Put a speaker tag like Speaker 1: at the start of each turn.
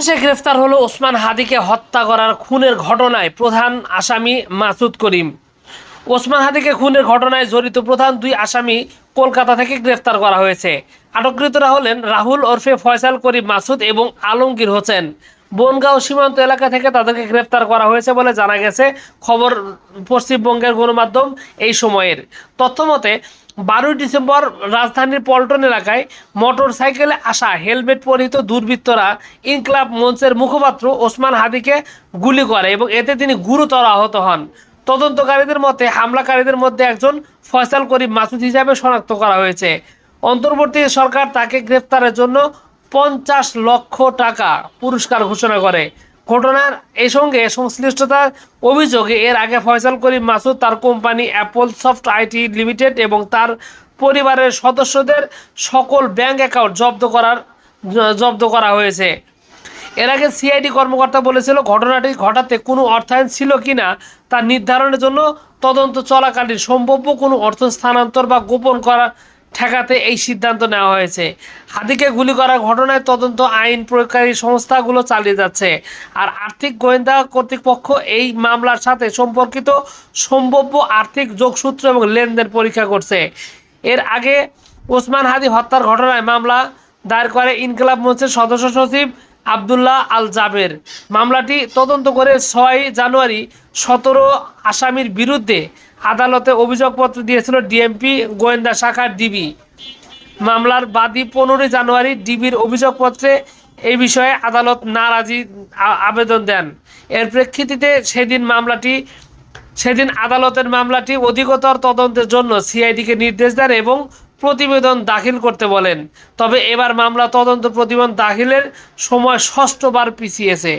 Speaker 1: অবশেষে গ্রেফতার হলো ওসমান হাদিকে হত্যা করার খুনের ঘটনায় প্রধান আসামি মাসুদ করিম। ওসমান হাদিকে খুনের ঘটনায় জড়িত প্রধান দুই আসামি কলকাতা থেকে গ্রেফতার করা হয়েছে। আটককৃতরা হলেন রাহুল ওরফে ফয়সাল করিম মাসুদ এবং আলমগীর হোসেন। বনগাঁও সীমান্ত এলাকা থেকে তাদেরকে গ্রেফতার করা হয়েছে বলে জানা গেছে। খবর পশ্চিমবঙ্গের গণমাধ্যম এই সময়ের তথ্য মতে 12 ডিসেম্বর রাজধানীর পল্টন এলাকায় মোটর সাইকেলে আসা হেলমেট পরিহিত দুর্বৃত্তরা ইনকলাব মঞ্চের মুখপাত্র ওসমান হাদিকে গুলি করে এবং এতে তিনি গুরুতর আহত হন। তদন্তকারীদের মতে হামলাকারীদের মধ্যে একজন ফয়সাল করিম মাসুদ হিসাবে শনাক্ত করা হয়েছে। অন্তর্বর্তী সরকার তাকে গ্রেফতারের জন্য 50 লক্ষ টাকা পুরস্কার ঘোষণা করে। ঘটনার এই সঙ্গে সংশ্লিষ্টতার অভিযোগে এর আগে ফয়সাল করিম মাসুদ তার company Apple soft IT limited এবং তার পরিবারের সদস্যদের সকল ব্যাংক অ্যাকাউন্ট জব্দ করা হয়েছে। এর আগে সিআইডি কর্মকর্তা বলেছিল ঘটনাটি ঘটাতে কোনো অর্থায়ন ছিল কিনা তা নির্ধারণের জন্য তদন্ত চলাকালীন সম্ভাব্য কোনো অর্থ স্থানান্তর বা গোপন করা ঠেকাতে এই সিদ্ধান্ত নেওয়া হয়েছে। হাদিকে গুলি করার ঘটনায় তদন্ত আইন প্রয়োগকারী সংস্থাগুলো চালিয়ে যাচ্ছে। আর আর্থিক গোয়েন্দা কর্তৃপক্ষ এই মামলার সাথে সম্পর্কিত সম্ভাব্য আর্থিক যোগসূত্র এবং লেনদেন পরীক্ষা করছে। এর আগে ওসমান হাদি হত্যার ঘটনায় মামলা দায়ের করে ইনকলাব মঞ্চের সদস্য সচিব আবদুল্লাহ আল জাবের। মামলাটি তদন্ত করে 6 জানুয়ারি 17 আসামির বিরুদ্ধে আদালতে অভিযোগপত্র দিয়েছিল ডিএমপি গোয়েন্দা শাখার ডিবি। মামলার বাদী 15 জানুয়ারি ডিবির অভিযোগপত্রে এই বিষয়ে আদালত নারাজি আবেদন দেন। এর প্রেক্ষিতে সেদিন আদালতের মামলাটি অধিকতর তদন্তের জন্য সিআইডিকে নির্দেশ দেন এবং প্রতিবেদন দাখিল করতে বলেন। তবে এবার মামলা তদন্ত প্রতিবেদন দাখিলের সময় 6বার পিছিয়েছে।